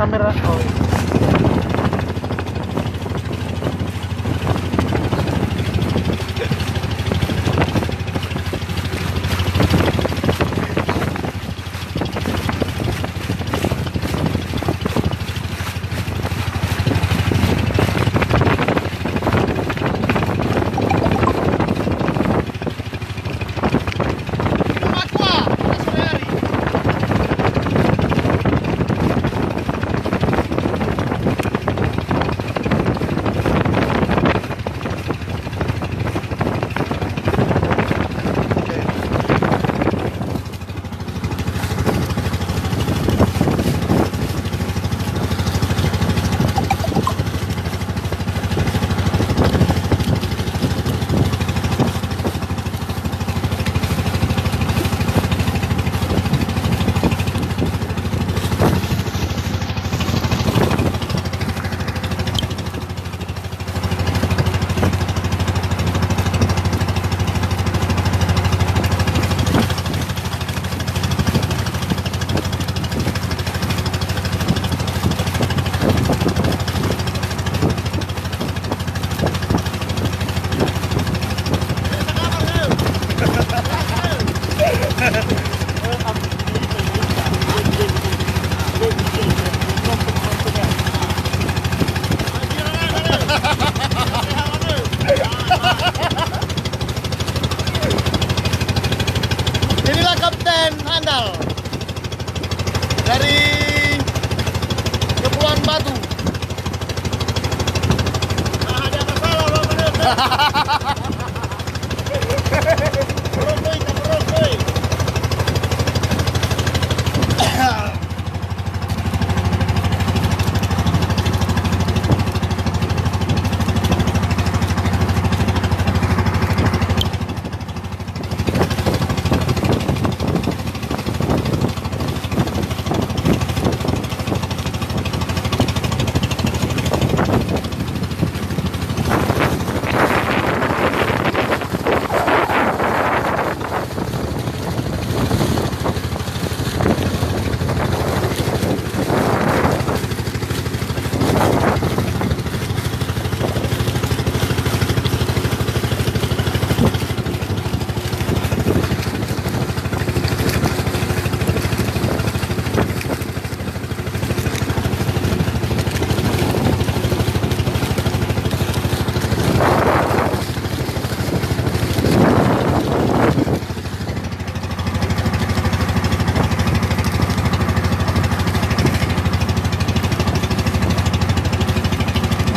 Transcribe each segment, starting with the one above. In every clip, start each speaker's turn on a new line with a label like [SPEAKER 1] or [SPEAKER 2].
[SPEAKER 1] kamera. Oh.
[SPEAKER 2] Inilah kapten handal dari Kepulauan Batu. Nah, ada masalah Bang Menil. Berokoi.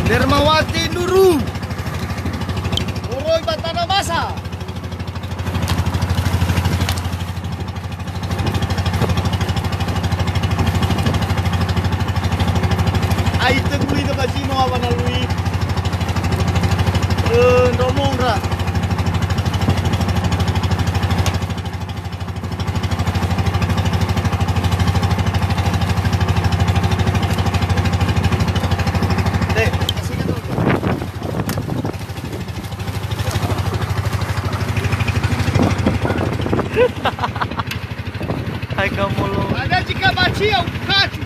[SPEAKER 2] Dermawati Nuru Uroi Batana Masa. Ai tengui na basino awan na lui. Romong ra.
[SPEAKER 1] Hai kamu lo.
[SPEAKER 2] Ada jika baci au kacu,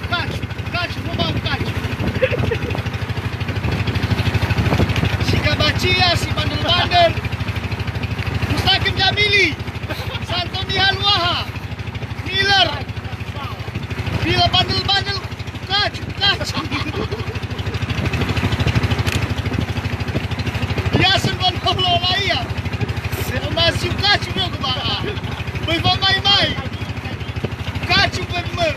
[SPEAKER 2] rumah kacu. Jika baci ya si bandel-bandel. Mustaqim Jamili, Santoni Halwaha, Miller. Bila bandel-bandel kacu. Biasan ban kablo laia. Masih kacu juga ba. Beba mai. Kacu bener.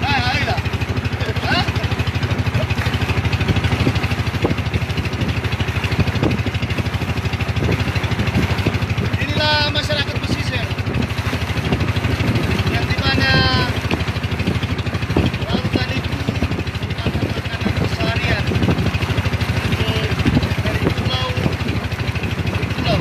[SPEAKER 2] Ayolah. Inilah masyarakat pesisir yang dimana lautan itu merupakan makanan keseharian dari pulau ke pulau.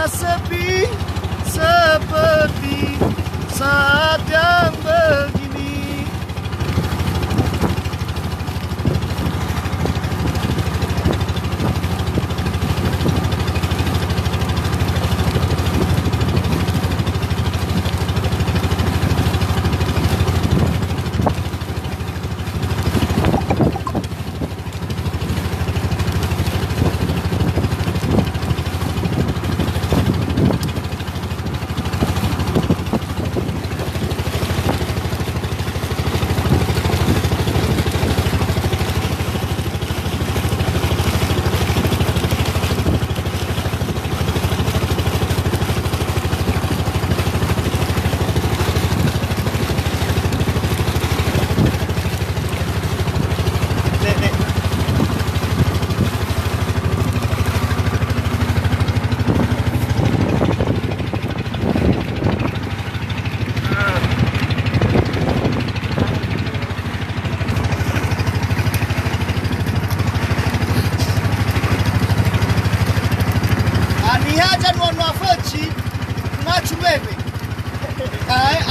[SPEAKER 2] sepi seperti saat yang begini.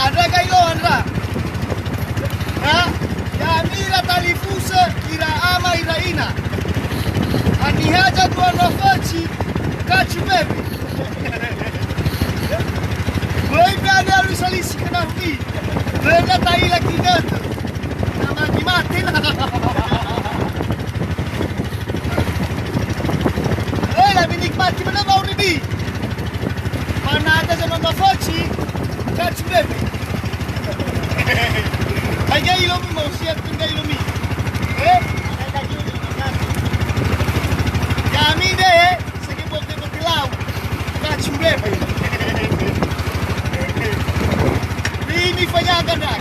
[SPEAKER 2] Ada kayo andra. Ya mira talifusa ira ama ira ina. Ani haja kwa nafasi kachu bebe. Boy bebe alusalisi kana hi. Bebe taila kinata. Nama kimati la. La minikmati mana mau ni. Mana ada sama nafasi kachu bebe. Kaya ilomi mau siap tinggal ilomi. Kami deh segi bote laut. Kacu bebe. Ini penjaga dah.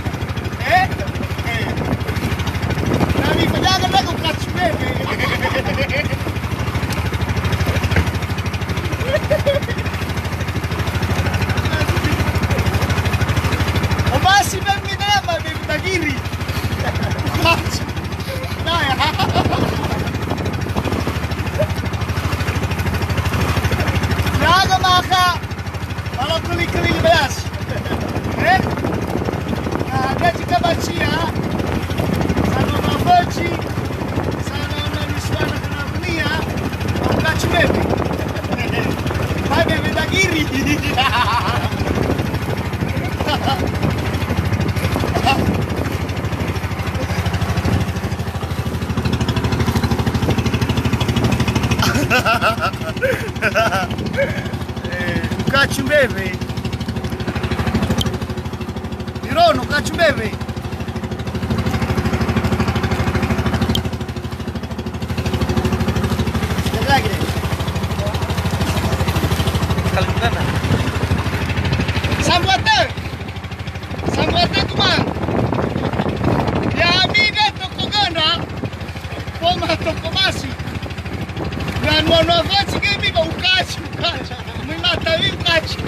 [SPEAKER 2] Kami penjaga dah kacu bebe. Masih bebe nama bebe tagiri. Nah ya. Naga maka kalau keli-keli belas. Ada jika bacia sana mabaci sana naniswana kana dunia kacu bebe. Bebe tagiri. Kacu bebe. Irono kacu bebe. Sekali lagi deh. Sekali mana? Sambuate kumang. Ya amiga toko ganda. Poma toko masi. Dan monovaci kami bau kacu. Mimata kacu.